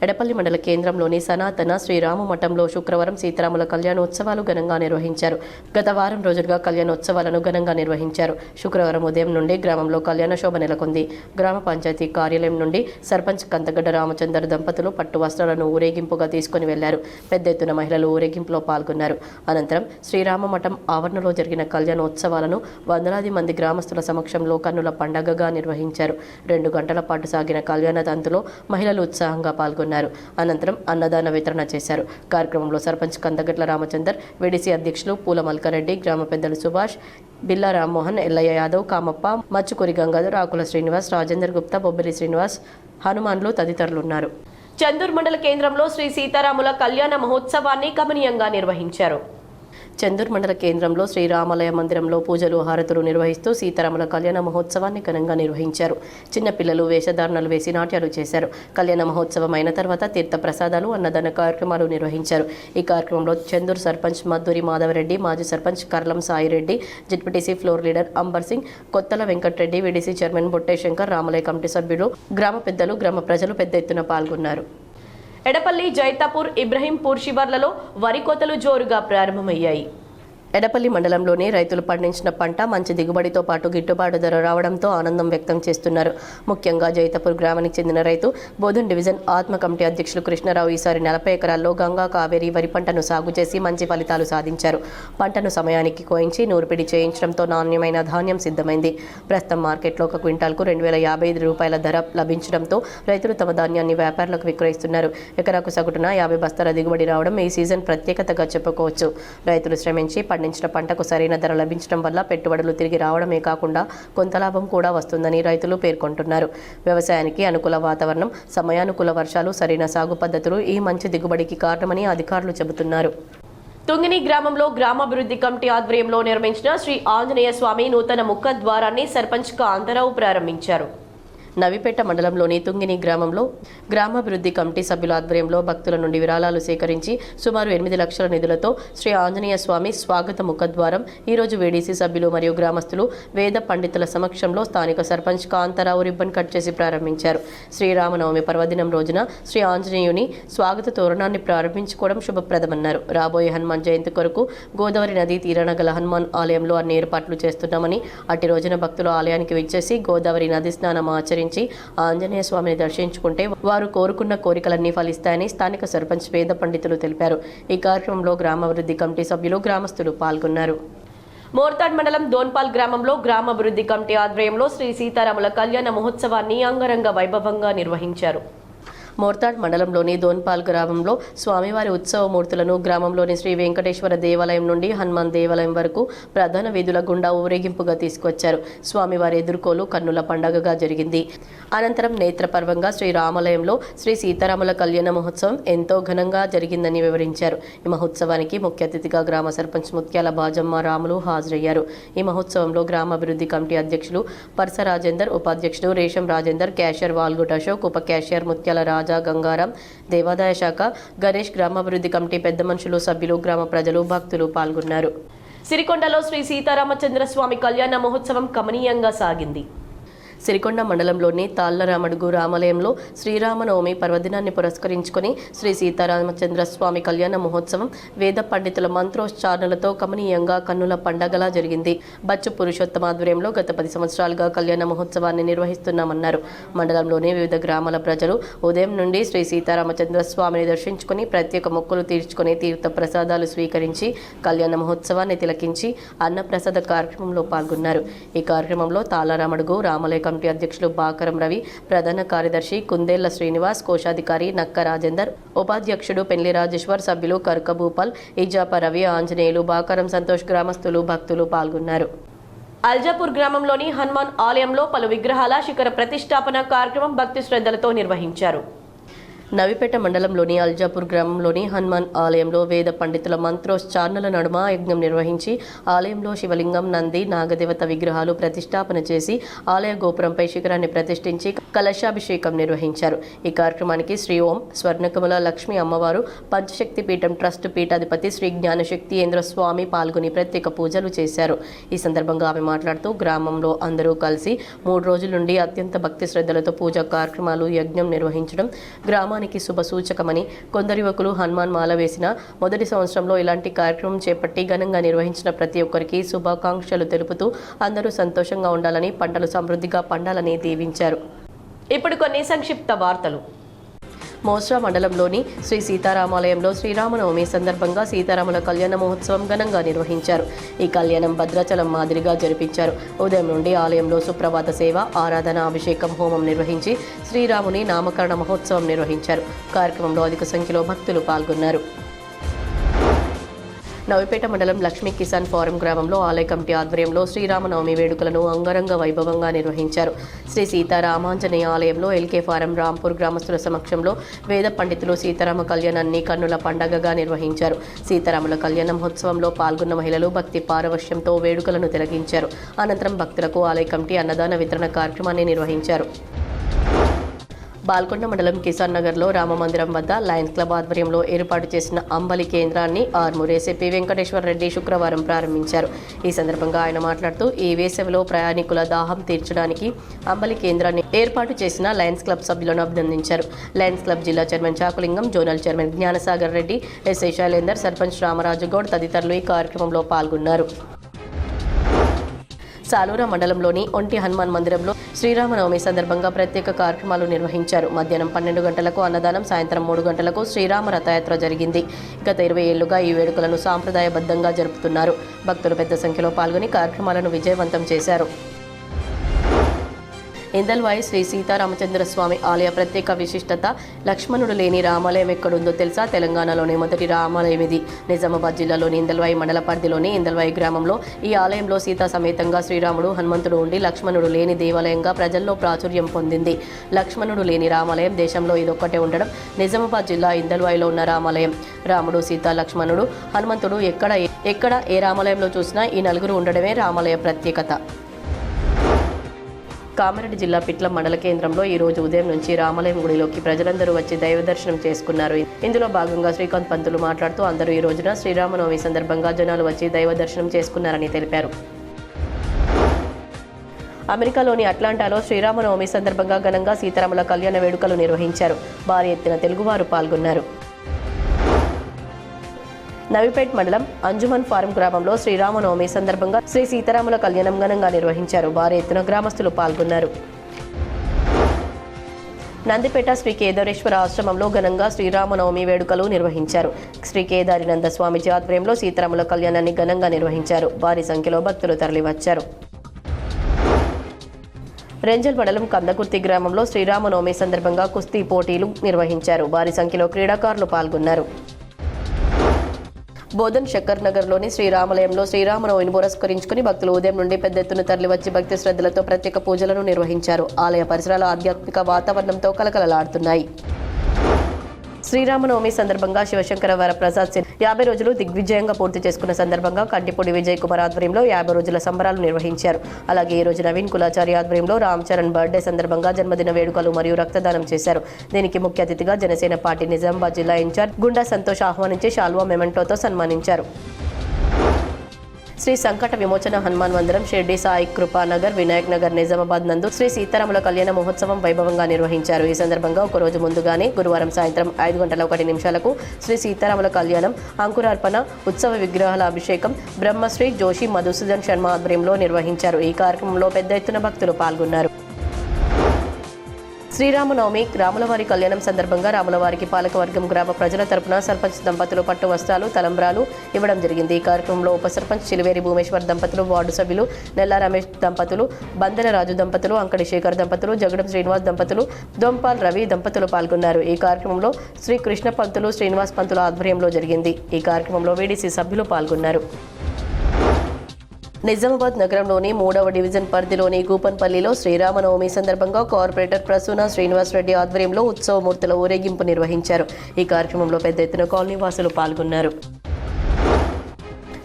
ఎడపల్లి మండల కేంద్రంలోని సనాతన శ్రీరామ మఠంలో శుక్రవారం సీతారాముల కళ్యాణోత్సవాలు ఘనంగా నిర్వహించారు. గత వారం రోజులుగా కళ్యాణోత్సవాలను ఘనంగా నిర్వహించారు. శుక్రవారం ఉదయం నుండి గ్రామంలో కళ్యాణ శోభ నెలకొంది. గ్రామ పంచాయతీ కార్యాలయం నుండి సర్పంచ్ కంతగడ్డ రామచందర్ దంపతులు పట్టు వస్త్రాలను ఊరేగింపుగా తీసుకుని వెళ్లారు. పెద్ద ఎత్తున మహిళలు ఊరేగింపులో పాల్గొన్నారు. అనంతరం శ్రీరామ మఠం ఆవరణలో జరిగిన కళ్యాణోత్సవాలను వందలాది మంది గ్రామస్తుల సమక్షంలో కన్నుల పండగగా నిర్వహించారు. 2 గంటల పాటు సాగిన కళ్యాణ తంతులో మహిళలు ఉత్సాహంగా పాల్గొన్నారు. అనంతరం అన్నదాన వితరణ చేశారు. కార్యక్రమంలో సర్పంచ్ కందగట్ల రామచందర్, వేడీసీ అధ్యక్షులు పూల మల్కారెడ్డి, గ్రామ పెద్దలు సుభాష్, బిల్లా రామ్మోహన్, ఎల్లయ్య యాదవ్, కామప్ప, మచ్చుకూరి గంగాధర్, ఆకుల శ్రీనివాస్, రాజేందర్ గుప్తా, బొబ్బిలి శ్రీనివాస్, హనుమాన్లు తదితరులు ఉన్నారు. చందూర్ మండల కేంద్రంలో శ్రీ సీతారాముల కళ్యాణ మహోత్సవాన్ని కమనీయంగా నిర్వహించారు. చందూర్ మండల కేంద్రంలో శ్రీరామాలయ మందిరంలో పూజలు హారతులు నిర్వహిస్తూ సీతారాముల కళ్యాణ మహోత్సవాన్ని ఘనంగా నిర్వహించారు. చిన్నపిల్లలు వేషధారణలు వేసి నాట్యాలు చేశారు. కళ్యాణ మహోత్సవం అయిన తర్వాత తీర్థ ప్రసాదాలు, అన్నదాన కార్యక్రమాలు నిర్వహించారు. ఈ కార్యక్రమంలో చందూర్ సర్పంచ్ మద్దూరి మాధవరెడ్డి, మాజీ sarpanch Karlam Saireddy, ZPTC floor leader Ambar Singh, Kottala Venkatareddy, VDC chairman Botte Shankar, రామాలయ కమిటీ సభ్యులు, గ్రామ పెద్దలు, గ్రామ ప్రజలు పెద్ద ఎత్తున పాల్గొన్నారు. ఎడపల్లి, జైతాపూర్, ఇబ్రహీంపూర్ శివార్లలో వరి కోతలు జోరుగా ప్రారంభమయ్యాయి. ఎడపల్లి మండలంలోని రైతులు పండించిన పంట మంచి దిగుబడితో పాటు గిట్టుబాటు ధర రావడంతో ఆనందం వ్యక్తం చేస్తున్నారు. ముఖ్యంగా జైతాపూర్ గ్రామానికి చెందిన రైతు బోధన్ డివిజన్ ఆత్మ కమిటీ అధ్యక్షులు కృష్ణారావు ఈసారి 40 ఎకరాల్లో గంగా కావేరి వరి పంటను సాగు చేసి మంచి ఫలితాలు సాధించారు. పంటను సమయానికి కోయించి నూర్పిడి చేయించడంతో నాణ్యమైన ధాన్యం సిద్ధమైంది. ప్రస్తుతం మార్కెట్లో ఒక క్వింటాల్కు 2055 రూపాయల ధర లభించడంతో రైతులు తమ ధాన్యాన్ని వ్యాపారులకు విక్రయిస్తున్నారు. ఎకరాకు సగటున 50 బస్తాల దిగుబడి రావడం ఈ సీజన్ ప్రత్యేకతగా చెప్పుకోవచ్చు. రైతులు శ్రమించి పండించిన పంటకు సరైన ధర లభించడం వల్ల పెట్టుబడులు తిరిగి రావడమే కాకుండా కొంత లాభం కూడా వస్తుందని రైతులు పేర్కొంటున్నారు. వ్యవసాయానికి అనుకూల వాతావరణం, సమయానుకూల వర్షాలు, సరైన సాగు పద్ధతులు ఈ మంచి దిగుబడికి కారణమని అధికారులు చెబుతున్నారు. తుంగిని గ్రామంలో గ్రామాభివృద్ధి కమిటీ ఆధ్వర్యంలో నిర్మించిన శ్రీ ఆంజనేయ స్వామి నూతన ముఖ ద్వారాన్ని సర్పంచ్ కాంతారావు ప్రారంభించారు. నవిపేట మండలంలోని తుంగిని గ్రామంలో గ్రామాభివృద్ధి కమిటీ సభ్యుల ఆధ్వర్యంలో భక్తుల నుండి విరాళాలు సేకరించి సుమారు 8 లక్షల నిధులతో శ్రీ ఆంజనేయ స్వామి స్వాగత ముఖద్వారం ఈరోజు వీడీసీ సభ్యులు మరియు గ్రామస్తులు వేద పండితుల సమక్షంలో స్థానిక సర్పంచ్ కాంతారావు రిబ్బన్ కట్ చేసి ప్రారంభించారు. శ్రీరామనవమి పర్వదినం రోజున శ్రీ ఆంజనేయుని స్వాగత తోరణాన్ని ప్రారంభించుకోవడం శుభప్రదమన్నారు. రాబోయే హనుమాన్ జయంతి కొరకు గోదావరి నదీ తీరాన గల హనుమాన్ ఆలయంలో అన్ని ఏర్పాట్లు చేస్తున్నామని, అట్టి రోజున భక్తులు ఆలయానికి విచ్చేసి గోదావరి నది స్నానం ఆచరించి ఆంజనేయ స్వామిని దర్శించుకుంటే వారు కోరుకున్న కోరికలన్నీ ఫలిస్తాయని స్థానిక సర్పంచ్ వేద పండితులు తెలిపారు. ఈ కార్యక్రమంలో గ్రామాభివృద్ధి కమిటీ సభ్యులు, గ్రామస్తులు పాల్గొన్నారు. మోర్తాడ్ మండలం దోన్పాల్ గ్రామంలో గ్రామాభివృద్ధి కమిటీ ఆధ్వర్యంలో శ్రీ సీతారాముల కళ్యాణ మహోత్సవాన్ని అంగరంగ వైభవంగా నిర్వహించారు. మోర్తాడ్ మండలంలోని దోన్పాల్ గ్రామంలో స్వామివారి ఉత్సవ మూర్తులను గ్రామంలోని శ్రీ వెంకటేశ్వర దేవాలయం నుండి హనుమాన్ దేవాలయం వరకు ప్రధాన వీధుల గుండా ఊరేగింపుగా తీసుకొచ్చారు. స్వామివారి ఎదుర్కోలు కన్నుల పండగగా జరిగింది. అనంతరం నేత్రపర్వంగా శ్రీ రామాలయంలో శ్రీ సీతారాముల కళ్యాణ మహోత్సవం ఎంతో ఘనంగా జరిగిందని వివరించారు. ఈ మహోత్సవానికి ముఖ్య అతిథిగా గ్రామ సర్పంచ్ ముత్యాల బాజమ్మ రాములు హాజరయ్యారు. ఈ మహోత్సవంలో గ్రామాభివృద్ధి కమిటీ అధ్యక్షులు పర్స రాజేందర్, ఉపాధ్యక్షుడు రేషం రాజేందర్, క్యాషియర్ వాల్గుట్ అశోక్, ఉప క్యాషియర్ ముత్యాల రాజా గంగారాం, దేవాదాయ శాఖ, గణేష్, గ్రామాభివృద్ధి కమిటీ పెద్ద మనుషులు, సభ్యులు, గ్రామ ప్రజలు, భక్తులు పాల్గొన్నారు. సిరికొండలో శ్రీ సీతారామచంద్ర స్వామి కళ్యాణ మహోత్సవం కమనీయంగా సాగింది. సిరికొండ మండలంలోని తాళ్లరామడుగు రామాలయంలో శ్రీరామనవమి పర్వదినాన్ని పురస్కరించుకొని శ్రీ సీతారామచంద్ర స్వామి కళ్యాణ మహోత్సవం వేద పండితుల మంత్రోచ్చారణలతో కమనీయంగా కన్నుల పండగలా జరిగింది. బచ్చు పురుషోత్తమ ఆధ్వర్యంలో గత 10 సంవత్సరాలుగా కళ్యాణ మహోత్సవాన్ని నిర్వహిస్తున్నామన్నారు. మండలంలోని వివిధ గ్రామాల ప్రజలు ఉదయం నుండి శ్రీ సీతారామచంద్ర స్వామిని దర్శించుకుని ప్రత్యేక మొక్కులు తీర్చుకుని తీర్థ ప్రసాదాలు స్వీకరించి కళ్యాణ మహోత్సవాన్ని తిలకించి అన్నప్రసాద కార్యక్రమంలో పాల్గొన్నారు. ఈ కార్యక్రమంలో తాళ్లరామడుగు రామాలయ కమిటీ అధ్యక్షులు బాకరం రవి, ప్రధాన కార్యదర్శి కుందేళ్ల శ్రీనివాస్, కోశాధికారి నక్క రాజేందర్, ఉపాధ్యక్షుడు పెండ్లి రాజేశ్వర్, సభ్యులు కర్క భూపాల్, ఇజాప రవి, ఆంజనేయులు, బాకరం సంతోష్, గ్రామస్తులు, భక్తులు పాల్గొన్నారు. అల్జాపూర్ గ్రామంలోని హనుమాన్ ఆలయంలో పలు విగ్రహాల శిఖర ప్రతిష్టాపన కార్యక్రమం భక్తి శ్రద్ధలతో నిర్వహించారు. నవిపేట మండలంలోని అల్జాపూర్ గ్రామంలోని హనుమాన్ ఆలయంలో వేద పండితుల మంత్రోచ్చారణల నడుమ యజ్ఞం నిర్వహించి ఆలయంలో శివలింగం, నంది, నాగదేవత విగ్రహాలు ప్రతిష్టాపన చేసి ఆలయ గోపురంపై శిఖరాన్ని ప్రతిష్ఠించి కలశాభిషేకం నిర్వహించారు. ఈ కార్యక్రమానికి శ్రీ ఓం స్వర్ణకమల లక్ష్మీ అమ్మవారు పంచశక్తి పీఠం ట్రస్ట్ పీఠాధిపతి శ్రీ జ్ఞానశక్తియేంద్ర స్వామి పాల్గొని ప్రత్యేక పూజలు చేశారు. ఈ సందర్భంగా ఆమె మాట్లాడుతూ గ్రామంలో అందరూ కలిసి 3 రోజుల నుండి అత్యంత భక్తి శ్రద్ధలతో పూజా కార్యక్రమాలు, యజ్ఞం నిర్వహించడం గ్రామ శుభ సూచకమని, కొందరు యువకులు హనుమాన్ మాల వేసిన మొదటి సంవత్సరంలో ఇలాంటి కార్యక్రమం చేపట్టి ఘనంగా నిర్వహించిన ప్రతి ఒక్కరికి శుభాకాంక్షలు తెలుపుతూ అందరూ సంతోషంగా ఉండాలని, పంటలు సమృద్ధిగా పండాలని దీవించారు. ఇప్పుడు కొన్ని సంక్షిప్త వార్తలు. మోస్రా మండలంలోని శ్రీ సీతారామాలయంలో శ్రీరామనవమి సందర్భంగా సీతారాముల కళ్యాణ మహోత్సవం ఘనంగా నిర్వహించారు. ఈ కళ్యాణం భద్రాచలం మాదిరిగా జరిపించారు. ఉదయం నుండి ఆలయంలో సుప్రభాత సేవ, ఆరాధన, అభిషేకం, హోమం నిర్వహించి శ్రీరాముని నామకరణ మహోత్సవం నిర్వహించారు. కార్యక్రమంలో అధిక సంఖ్యలో భక్తులు పాల్గొన్నారు. నవిపేట మండలం లక్ష్మీ కిసాన్ ఫారం గ్రామంలో ఆలయ కమిటీ ఆధ్వర్యంలో శ్రీరామనవమి వేడుకలను అంగరంగ వైభవంగా నిర్వహించారు. శ్రీ సీతారామాంజనేయ ఆలయంలో ఎల్కే ఫారం రాంపూర్ గ్రామస్తుల సమక్షంలో వేద పండితులు సీతారామ కళ్యాణాన్ని కన్నుల పండగగా నిర్వహించారు. సీతారాముల కళ్యాణ మహోత్సవంలో పాల్గొన్న మహిళలు భక్తి పారవశ్యంతో వేడుకలను తిలకించారు. అనంతరం భక్తులకు ఆలయ కమిటీ అన్నదాన వితరణ కార్యక్రమాన్ని నిర్వహించారు. బాల్కొండ మండలం కిసాన్ నగర్లో రామమందిరం వద్ద లయన్స్ క్లబ్ ఆధ్వర్యంలో ఏర్పాటు చేసిన అంబలి కేంద్రాన్ని ఆర్మూర్ ఎస్పీ వెంకటేశ్వర రెడ్డి శుక్రవారం ప్రారంభించారు. ఈ సందర్భంగా ఆయన మాట్లాడుతూ ఈ వేసవిలో ప్రయాణికుల దాహం తీర్చడానికి అంబలి కేంద్రాన్ని ఏర్పాటు చేసిన లయన్స్ క్లబ్ సభ్యులను అభినందించారు. లయన్స్ క్లబ్ జిల్లా chairman Chakulingam, zonal chairman Gnanasagar Reddy, SI Shailender, sarpanch Ramaraju Goud తదితరులు ఈ కార్యక్రమంలో పాల్గొన్నారు. సాలూరా మండలంలోని ఒంటి హనుమాన్ మందిరంలో శ్రీరామనవమి సందర్భంగా ప్రత్యేక కార్యక్రమాలు నిర్వహించారు. మధ్యాహ్నం 12 గంటలకు అన్నదానం, సాయంత్రం 3 గంటలకు శ్రీరామ రథయాత్ర జరిగింది. గత 20 ఏళ్లుగా ఈ వేడుకలను సాంప్రదాయబద్ధంగా జరుపుతున్నారు. భక్తులు పెద్ద సంఖ్యలో పాల్గొని కార్యక్రమాలను విజయవంతం చేశారు. ఇందల్వాయి శ్రీ సీతారామచంద్ర స్వామి ఆలయ ప్రత్యేక విశిష్టత లక్ష్మణుడు లేని రామాలయం ఎక్కడుందో తెలుసా? తెలంగాణలోని మొదటి రామాలయం ఇది. నిజామాబాద్ జిల్లాలోని ఇందల్వాయి మండల పరిధిలోని ఇందల్వాయి గ్రామంలో ఈ ఆలయంలో సీతా సమేతంగా శ్రీరాముడు, హనుమంతుడు ఉండి లక్ష్మణుడు లేని దేవాలయంగా ప్రజల్లో ప్రాచుర్యం పొందింది. లక్ష్మణుడు లేని రామాలయం దేశంలో ఇదొక్కటే ఉండడం నిజామాబాద్ జిల్లా ఇందల్వాయిలో ఉన్న రామాలయం. రాముడు, సీత, లక్ష్మణుడు, హనుమంతుడు ఎక్కడ ఏ రామాలయంలో చూసినా ఈ నలుగురు ఉండడమే రామాలయ ప్రత్యేకత. కామారెడ్డి జిల్లా పిట్ల మండల కేంద్రంలో ఈ రోజు ఉదయం నుంచి రామాలయం గుడిలోకి ప్రజలందరూ వచ్చి దైవ దర్శనం చేసుకున్నారు. ఇందులో భాగంగా శ్రీకాంత్ పంతులు మాట్లాడుతూ అందరూ ఈ రోజున శ్రీరామనవమి సందర్భంగా జనాలు వచ్చి దైవ దర్శనం చేసుకున్నారని తెలిపారు. అమెరికాలోని అట్లాంటాలో శ్రీరామనవమి సందర్భంగా ఘనంగా సీతారాముల కళ్యాణ వేడుకలు నిర్వహించారు. భారీ ఎత్తున తెలుగువారు పాల్గొన్నారు. నవిపేట్ మండలం అంజుమన్ ఫారం గ్రామంలో శ్రీరామనవమి సందర్భంగా శ్రీ సీతారాముల కళ్యాణం ఘనంగా నిర్వహించారు. భారీ ఎత్తున గ్రామస్తులు పాల్గొన్నారు. నందిపేట శ్రీ కేదారేశ్వర ఆశ్రమంలో ఘనంగా శ్రీరామనవమి వేడుకలు నిర్వహించారు. శ్రీ కేదారినంద స్వామిజీ ఆధ్వర్యంలో సీతారాముల కళ్యాణాన్ని ఘనంగా నిర్వహించారు. భారీ సంఖ్యలో భక్తులు తరలివచ్చారు. రెంజల్ మండలం కందకుర్తి గ్రామంలో శ్రీరామనవమి సందర్భంగా కుస్తీ పోటీలు నిర్వహించారు. భారీ సంఖ్యలో క్రీడాకారులు పాల్గొన్నారు. బోధన్ శక్కర్ నగర్లోని శ్రీరామాలయంలో శ్రీరామనవమిని పురస్కరించుకుని భక్తులు ఉదయం నుండి పెద్ద ఎత్తున తరలివచ్చి భక్తి శ్రద్ధలతో ప్రత్యేక పూజలను నిర్వహించారు. ఆలయ పరిసరాలు ఆధ్యాత్మిక వాతావరణంతో కలకలలాడుతున్నాయి. శ్రీరామనవమి సందర్భంగా శివశంకర వరప్రసాద్ 50 రోజులు దిగ్విజయంగా పూర్తి చేసుకున్న సందర్భంగా కంటిపూడి విజయ్ కుమార్ ఆధ్వర్యంలో 50 రోజుల సంబరాలు నిర్వహించారు. అలాగే ఈ రోజు నవీన్ కులాచారి ఆధ్వర్యంలో రామ్ చరణ్ బర్త్డే సందర్భంగా జన్మదిన వేడుకలు మరియు రక్తదానం చేశారు. దీనికి ముఖ్య అతిథిగా జనసేన పార్టీ నిజామాబాద్ జిల్లా ఇన్ఛార్జ్ గుండా సంతోష్ ఆహ్వానించి శాల్వా మెమెంటోతో సన్మానించారు. శ్రీ సంకట విమోచన హనుమాన్ మందిరం, షిర్డీ సాయి కృపానగర్, వినాయక్ నగర్, నిజామాబాద్ నందు శ్రీ సీతారాముల కళ్యాణ మహోత్సవం వైభవంగా నిర్వహించారు. ఈ సందర్భంగా ఒకరోజు ముందుగానే గురువారం సాయంత్రం 5:01 శ్రీ సీతారాముల కళ్యాణం, అంకురార్పణ, ఉత్సవ విగ్రహాల అభిషేకం బ్రహ్మశ్రీ జోషి మధుసూదన్ శర్మ ఆధ్వర్యంలో నిర్వహించారు. ఈ కార్యక్రమంలో పెద్ద ఎత్తున భక్తులు పాల్గొన్నారు. శ్రీరామనవమి రాములవారి కళ్యాణం సందర్భంగా రాములవారికి పాలకవర్గం గ్రామ ప్రజల తరపున సర్పంచ్ దంపతులు పట్టు వస్త్రాలు, తలంబ్రాలు ఇవ్వడం జరిగింది. ఈ కార్యక్రమంలో ఉప సర్పంచ్ చిలివేరి భూమేశ్వర్ దంపతులు, వార్డు సభ్యులు నెల్లా రమేష్ దంపతులు, బందెల రాజు దంపతులు, అంకడి శేఖర్ దంపతులు, జగడం శ్రీనివాస్ దంపతులు, దొంపాల్ రవి దంపతులు పాల్గొన్నారు. ఈ కార్యక్రమంలో శ్రీ కృష్ణ పంతులు, శ్రీనివాస్ పంతుల ఆధ్వర్యంలో జరిగింది. ఈ కార్యక్రమంలో వీడీసీ సభ్యులు పాల్గొన్నారు. నిజామాబాద్ నగరంలోని 3వ డివిజన్ పరిధిలోని కూపన్పల్లిలో శ్రీరామనవమి సందర్భంగా కార్పొరేటర్ ప్రసూన శ్రీనివాస్ రెడ్డి ఆధ్వర్యంలో ఉత్సవమూర్తుల ఊరేగింపు నిర్వహించారు. ఈ కార్యక్రమంలో పెద్ద ఎత్తున కాలనీ వాసులు పాల్గొన్నారు.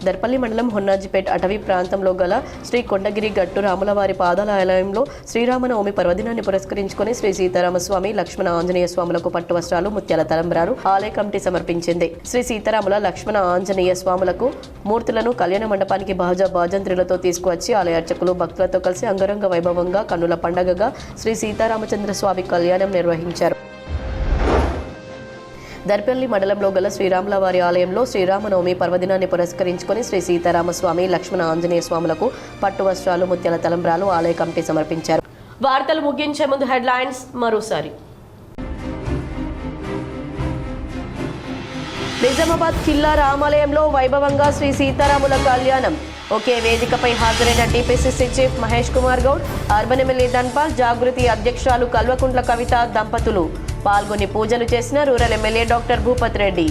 దర్పల్లి మండలం హొన్నాజిపేట్ అటవీ ప్రాంతంలో గల శ్రీ కొండగిరి గట్టు రాములవారి పాదాలయంలో శ్రీరామనవమి పర్వదినాన్ని పురస్కరించుకుని శ్రీ సీతారామస్వామి, లక్ష్మణ ఆంజనేయ స్వాములకు పట్టు వస్త్రాలు, ముత్యాల తలంబ్రాలు ఆలయ కమిటీ సమర్పించింది. శ్రీ సీతారాముల, లక్ష్మణ ఆంజనేయ స్వాములకు మూర్తులను కళ్యాణ మండపానికి బాజంత్రులతో తీసుకువచ్చి ఆలయ అర్చకులు భక్తులతో కలిసి అంగరంగ వైభవంగా కన్నుల పండగగా శ్రీ సీతారామచంద్ర స్వామి కళ్యాణం నిర్వహించారు. దర్పల్లి మండలంలో గల శ్రీరాములవారి ఆలయంలో శ్రీరామనవమి పర్వదినాన్ని పురస్కరించుకుని శ్రీ సీతారామస్వామి, లక్ష్మణ ఆంజనేయ స్వాములకు పట్టు వస్త్రాలు, ముత్యాల తలంబ్రాలు ఆలయ కమిటీ సమర్పించారు. వార్తలు ముగించే ముందు హెడ్లైన్స్ మరోసారి. నిజామాబాద్ కిల్లా రామాలయంలో వైభవంగా శ్రీ సీతారాముల కళ్యాణం. ఒకే వేదికపై హాజరైన TPCC chief Mahesh Kumar Goud, urban MLA Dhanpal, Jagruthi అధ్యక్షురాలు కల్వకుంట్ల కవిత దంపతులు పాల్గొని పూజలు చేసిన rural MLA doctor Bhupath Reddy.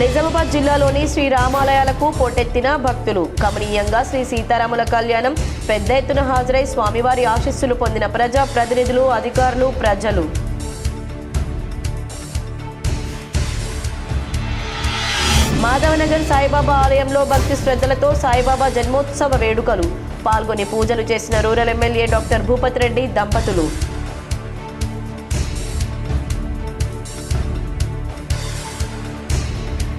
Nizamabad జిల్లాలోని శ్రీరామాలయాలకు పోటెత్తిన భక్తులు. కమనీయంగా శ్రీ సీతారాముల కళ్యాణం పెద్ద ఎత్తున హాజరై స్వామివారి ఆశీస్సులు పొందిన ప్రజా ప్రతినిధులు, అధికారులు, ప్రజలు. మాధవనగర్ సాయిబాబా ఆలయంలో భక్తి శ్రద్ధలతో సాయిబాబా జన్మోత్సవ వేడుకలు. పాల్గొని పూజలు చేసిన rural MLA doctor Bhupath Reddy దంపతులు.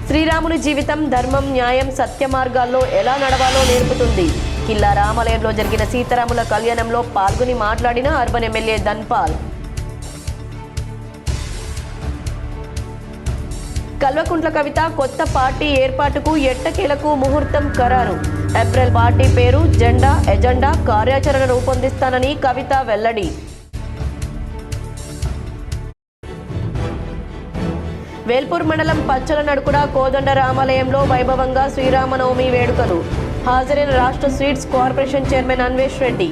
శ్రీరాముని జీవితం ధర్మం, న్యాయం, సత్య మార్గాల్లో ఎలా నడవాలో నేర్పుతుంది. కిల్లా రామాలయంలో జరిగిన సీతారాముల కళ్యాణంలో పాల్గొని మాట్లాడిన అర్బన్ ఎమ్మెల్యే ధన్పాల్. కల్వకుంట్ల కవిత కొత్త పార్టీ ఏర్పాటుకు ఎట్టకేలకు ముహూర్తం ఖరారు. ఏప్రిల్ పార్టీ పేరు, జెండా, ఎజెండా, కార్యాచరణ రూపొందిస్తానని కవిత వెల్లడి. వేల్పూర్ మండలం పచ్చల నడుకుడ కోదండ రామాలయంలో వైభవంగా శ్రీరామనవమి వేడుకలు. హాజరైన రాష్ట్ర sweets corporation chairman Anvesh Reddy.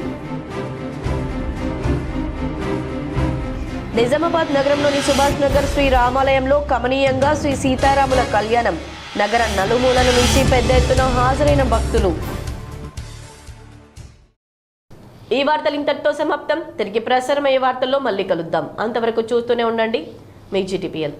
Nizamabad నగరంలోని సుభాష్ నగర్ శ్రీ రామాలయంలో కమనీయంగా శ్రీ సీతారాముల కళ్యాణం. నగర నలుమూలల నుంచి పెద్ద ఎత్తున హాజరైన భక్తులు. ఈ వార్తలు ఇంతటితో సమాప్తం. తిరిగి ప్రసారమయ్యే వార్తల్లో మళ్ళీ కలుద్దాం. అంతవరకు చూస్తూనే ఉండండి మీ GTPL.